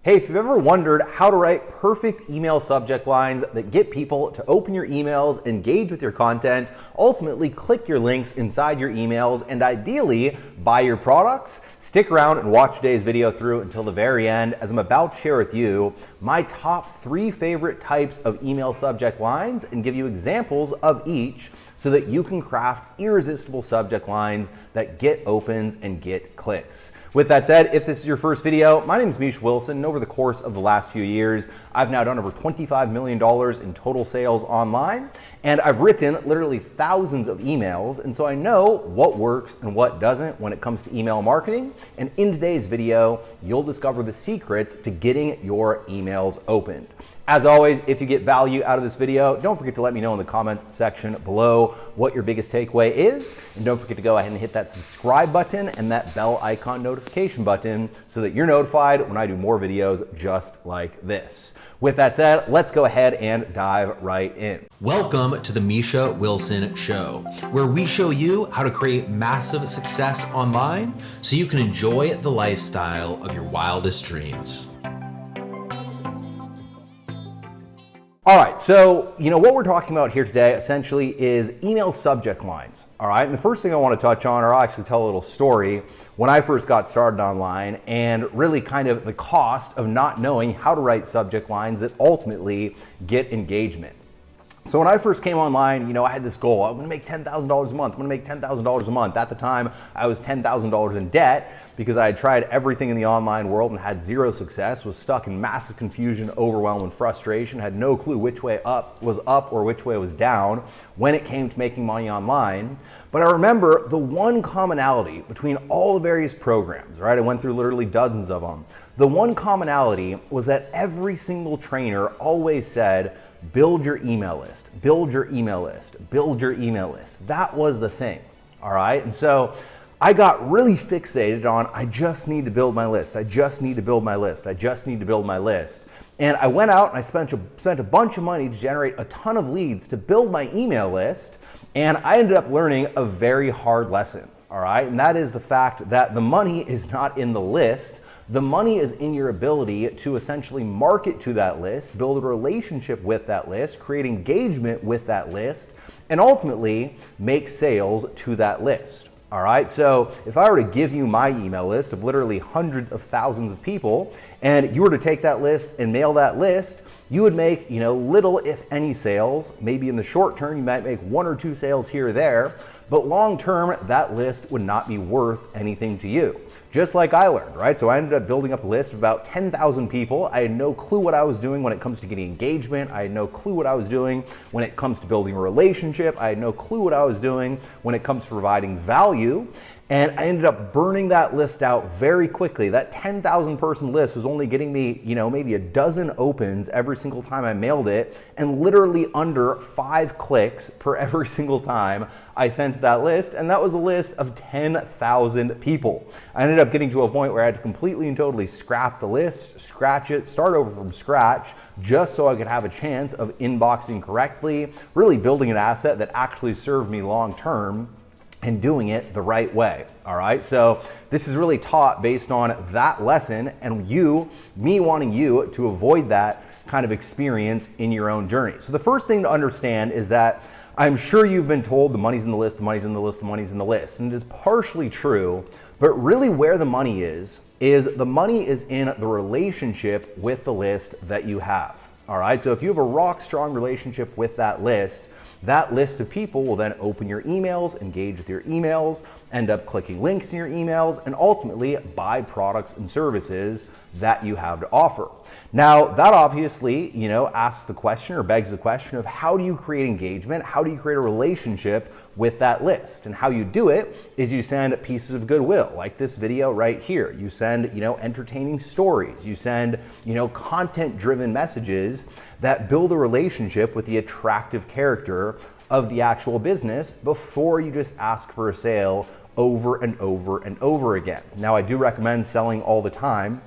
Hey, if you've ever wondered how to write perfect email subject lines that get people to open your emails, engage with your content, ultimately click your links inside your emails, and ideally buy your products, stick around and watch today's video through until the very end, as I'm about to share with you my top 3 favorite types of email subject lines and give you examples of each so that you can craft irresistible subject lines that get opens and get clicks. With that said, if this is your first video, my name is Misha Wilson, and over the course of the last few years, I've now done over $25 million in total sales online, and I've written literally thousands of emails, and so I know what works and what doesn't when it comes to email marketing. And in today's video, you'll discover the secrets to getting your emails opened. As always, if you get value out of this video, don't forget to let me know in the comments section below what your biggest takeaway is. And don't forget to go ahead and hit that subscribe button and that bell icon notification button so that you're notified when I do more videos just like this. With that said, let's go ahead and dive right in. Welcome to the Misha Wilson Show, where we show you how to create massive success online so you can enjoy the lifestyle of your wildest dreams. All right, so what we're talking about here today essentially is email subject lines. All right, and the first thing I want to touch on, or I'll actually tell a little story, when I first got started online and really kind of the cost of not knowing how to write subject lines that ultimately get engagement. So when I first came online, I had this goal. I'm gonna make $10,000 a month. I'm gonna make $10,000 a month. At the time, I was $10,000 in debt because I had tried everything in the online world and had zero success, was stuck in massive confusion, overwhelm, and frustration, had no clue which way up was up or which way was down when it came to making money online. But I remember the one commonality between all the various programs, right? I went through literally dozens of them. The one commonality was that every single trainer always said, build your email list, build your email list, build your email list. That was the thing, all right? And so I got really fixated on, I just need to build my list. I just need to build my list. I just need to build my list. And I went out and I spent a bunch of money to generate a ton of leads to build my email list. And I ended up learning a very hard lesson, all right? And that is the fact that the money is not in the list. The money is in your ability to essentially market to that list, build a relationship with that list, create engagement with that list, and ultimately make sales to that list. All right, so if I were to give you my email list of literally hundreds of thousands of people, and you were to take that list and mail that list, you would make little if any sales. Maybe in the short term, you might make 1 or 2 sales here or there, but long term, that list would not be worth anything to you. Just like I learned, right? So I ended up building up a list of about 10,000 people. I had no clue what I was doing when it comes to getting engagement. I had no clue what I was doing when it comes to building a relationship. I had no clue what I was doing when it comes to providing value. And I ended up burning that list out very quickly. That 10,000 person list was only getting me, maybe a dozen opens every single time I mailed it, and literally under 5 clicks per every single time I sent that list, and that was a list of 10,000 people. I ended up getting to a point where I had to completely and totally scrap the list, scratch it, start over from scratch, just so I could have a chance of inboxing correctly, really building an asset that actually served me long term, and doing it the right way, all right? So this is really taught based on that lesson and me wanting you to avoid that kind of experience in your own journey. So the first thing to understand is that I'm sure you've been told the money's in the list, the money's in the list, the money's in the list, and it is partially true, but really where the money is the money is in the relationship with the list that you have, all right? So if you have a rock strong relationship with that list of people will then open your emails, engage with your emails, end up clicking links in your emails, and ultimately buy products and services that you have to offer. Now, that obviously, asks the question or begs the question of how do you create engagement? How do you create a relationship with that list? And how you do it is you send pieces of goodwill, like this video right here. You send, entertaining stories. You send, content-driven messages that build a relationship with the attractive character of the actual business before you just ask for a sale over and over and over again. Now, I do recommend selling all the time,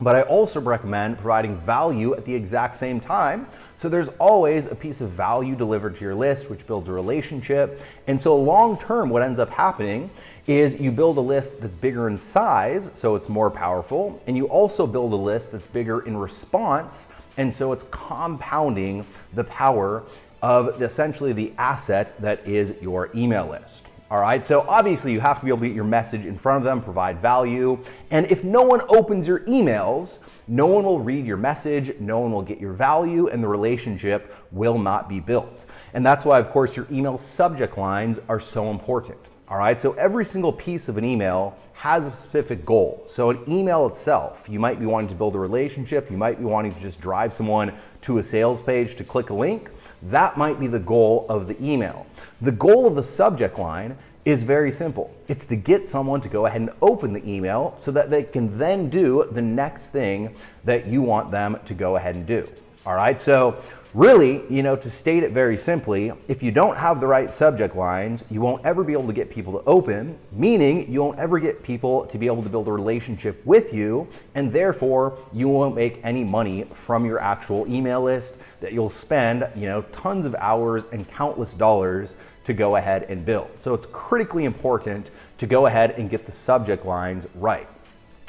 But I also recommend providing value at the exact same time. So there's always a piece of value delivered to your list, which builds a relationship. And so long term, what ends up happening is you build a list that's bigger in size, so it's more powerful. And you also build a list that's bigger in response. And so it's compounding the power of essentially the asset that is your email list. All right, so obviously you have to be able to get your message in front of them, provide value. And if no one opens your emails, no one will read your message, no one will get your value, and the relationship will not be built. And that's why, of course, your email subject lines are so important. All right, so every single piece of an email has a specific goal. So an email itself, you might be wanting to build a relationship, you might be wanting to just drive someone to a sales page to click a link. That might be the goal of the email. The goal of the subject line is very simple. It's to get someone to go ahead and open the email so that they can then do the next thing that you want them to go ahead and do. All right, so really, to state it very simply, if you don't have the right subject lines, you won't ever be able to get people to open, meaning you won't ever get people to be able to build a relationship with you, and therefore you won't make any money from your actual email list that you'll spend, tons of hours and countless dollars to go ahead and build. So it's critically important to go ahead and get the subject lines right.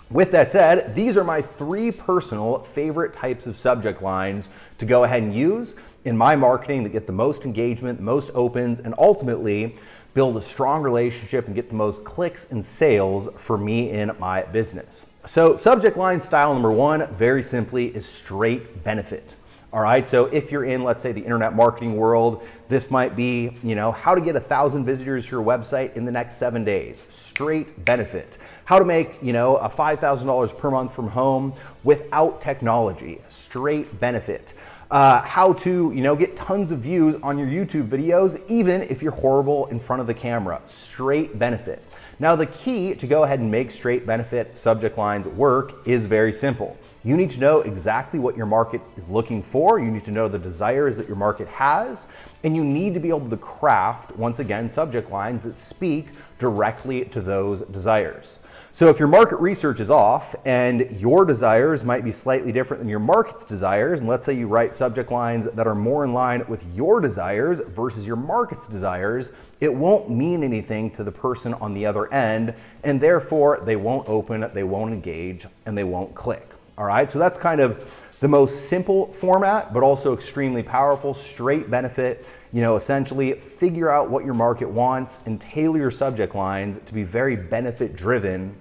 With that said, these are my 3 personal favorite types of subject lines to go ahead and use in my marketing that get the most engagement, the most opens, and ultimately build a strong relationship and get the most clicks and sales for me in my business. So subject line style number 1, very simply, is straight benefit. All right, so if you're in, let's say, the internet marketing world, this might be, how to get 1,000 visitors to your website in the next 7 days, straight benefit. How to make, a $5,000 per month from home without technology, straight benefit. How to, get tons of views on your YouTube videos, even if you're horrible in front of the camera, straight benefit. Now, the key to go ahead and make straight benefit subject lines work is very simple. You need to know exactly what your market is looking for. You need to know the desires that your market has, and you need to be able to craft, once again, subject lines that speak directly to those desires. So if your market research is off and your desires might be slightly different than your market's desires, and let's say you write subject lines that are more in line with your desires versus your market's desires, it won't mean anything to the person on the other end, and therefore they won't open, they won't engage, and they won't click. All right, so that's kind of the most simple format, but also extremely powerful, straight benefit. Essentially figure out what your market wants and tailor your subject lines to be very benefit driven,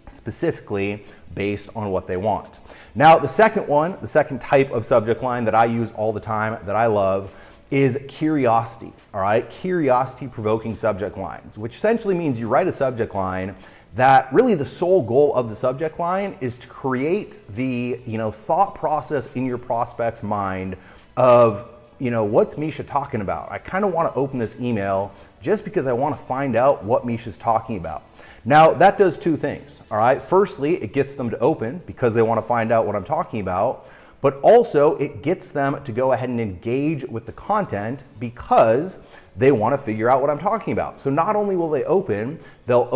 specifically based on what they want. Now, the second type of subject line that I use all the time that I love is curiosity. All right, curiosity provoking subject lines, which essentially means you write a subject line that really the sole goal of the subject line is to create the thought process in your prospect's mind of what's Misha talking about? I kind of want to open this email just because I want to find out what Misha's talking about. Now that does 2 things. All right, firstly, it gets them to open because they want to find out what I'm talking about, but also it gets them to go ahead and engage with the content because they want to figure out what I'm talking about. So not only will they open, they'll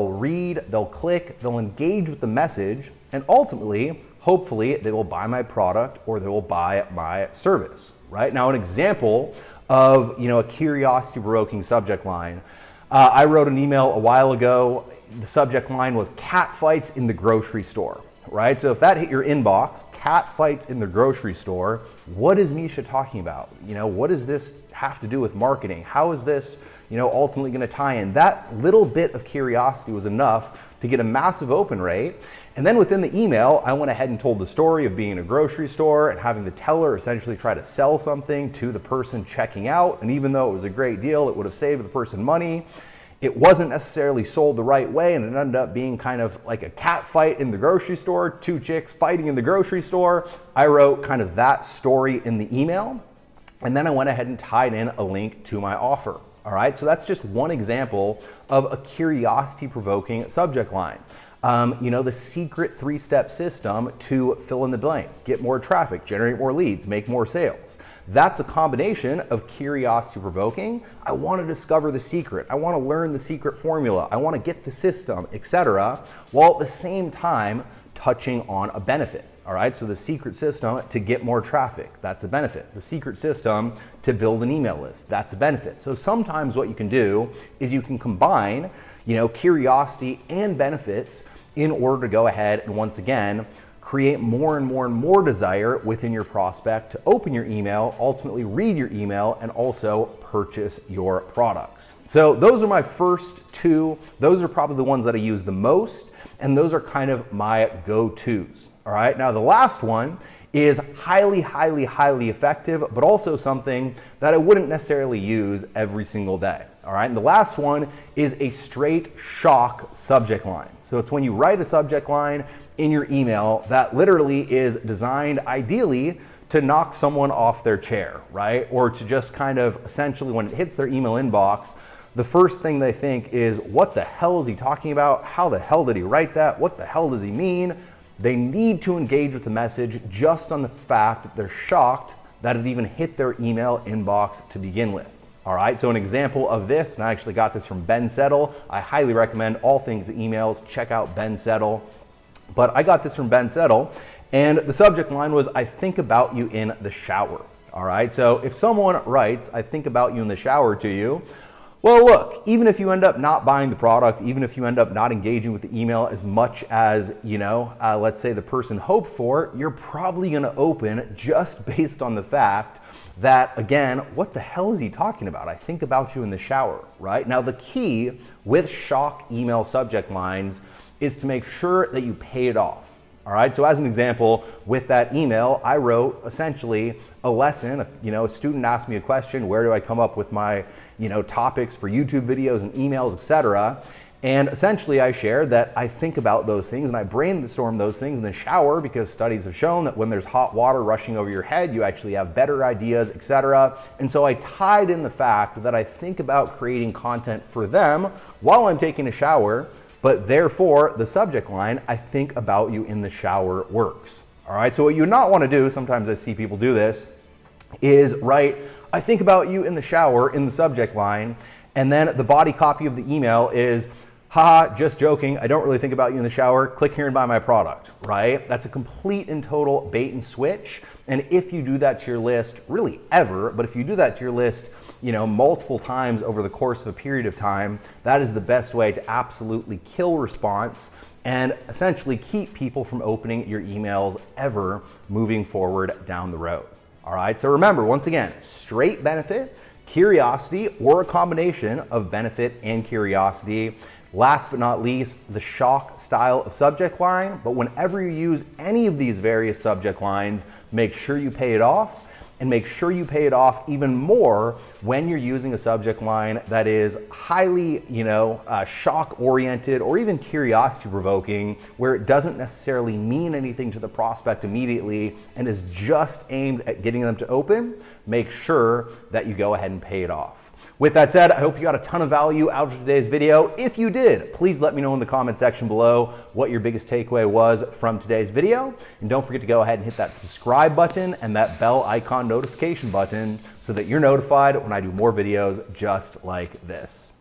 read, they'll click, they'll engage with the message, and ultimately, hopefully, they will buy my product or they will buy my service, right? Now, an example of a curiosity-provoking subject line. I wrote an email a while ago. The subject line was cat fights in the grocery store, right? So if that hit your inbox, cat fights in the grocery store, what is Misha talking about? What does this have to do with marketing? How is this, ultimately going to tie in? That little bit of curiosity was enough to get a massive open rate. And then within the email, I went ahead and told the story of being in a grocery store and having the teller essentially try to sell something to the person checking out. And even though it was a great deal, it would have saved the person money. It wasn't necessarily sold the right way, and it ended up being kind of like a cat fight in the grocery store, 2 chicks fighting in the grocery store. I wrote kind of that story in the email, and then I went ahead and tied in a link to my offer. All right, so that's just one example of a curiosity-provoking subject line. The secret 3-step system to fill in the blank, get more traffic, generate more leads, make more sales. That's a combination of curiosity provoking. I want to discover the secret. I want to learn the secret formula. I want to get the system, etc. While at the same time touching on a benefit. All right, so the secret system to get more traffic, that's a benefit. The secret system to build an email list, that's a benefit. So sometimes what you can do is you can combine, curiosity and benefits in order to go ahead and once again, create more and more and more desire within your prospect to open your email, ultimately read your email, and also purchase your products. So those are my first two. Those are probably the ones that I use the most, and those are kind of my go-tos. All right, now the last one is highly, highly, highly effective, but also something that I wouldn't necessarily use every single day. All right, and the last one is a straight shock subject line. So it's when you write a subject line in your email that literally is designed ideally to knock someone off their chair, right? Or to just kind of essentially when it hits their email inbox, the first thing they think is, what the hell is he talking about? How the hell did he write that? What the hell does he mean? They need to engage with the message just on the fact that they're shocked that it even hit their email inbox to begin with. All right, so an example of this, and I actually got this from Ben Settle. I highly recommend all things emails. Check out Ben Settle. But I got this from Ben Settle, and the subject line was, I think about you in the shower. All right, so if someone writes, I think about you in the shower to you, well, look, even if you end up not buying the product, even if you end up not engaging with the email as much as, let's say the person hoped for, you're probably gonna open just based on the fact that, again, what the hell is he talking about? I think about you in the shower, right? Now, the key with shock email subject lines is to make sure that you pay it off. All right, so as an example, with that email, I wrote essentially a lesson. A student asked me a question, where do I come up with my, topics for YouTube videos and emails, etc. And essentially I shared that I think about those things and I brainstorm those things in the shower because studies have shown that when there's hot water rushing over your head, you actually have better ideas, etc. And so I tied in the fact that I think about creating content for them while I'm taking a shower, but therefore the subject line, I think about you in the shower, works. All right, so what you would not want to do, sometimes I see people do this, is write, I think about you in the shower in the subject line, and then the body copy of the email is, haha, just joking, I don't really think about you in the shower, click here and buy my product, right? That's a complete and total bait and switch. And if you do that to your list, really ever, but if you do that to your list, multiple times over the course of a period of time, that is the best way to absolutely kill response and essentially keep people from opening your emails ever moving forward down the road. All right, so remember, once again, straight benefit, curiosity, or a combination of benefit and curiosity. Last but not least, the shock style of subject line. But whenever you use any of these various subject lines, make sure you pay it off. And make sure you pay it off even more when you're using a subject line that is highly, shock oriented or even curiosity provoking, where it doesn't necessarily mean anything to the prospect immediately and is just aimed at getting them to open. Make sure that you go ahead and pay it off. With that said, I hope you got a ton of value out of today's video. If you did, please let me know in the comment section below what your biggest takeaway was from today's video. And don't forget to go ahead and hit that subscribe button and that bell icon notification button so that you're notified when I do more videos just like this.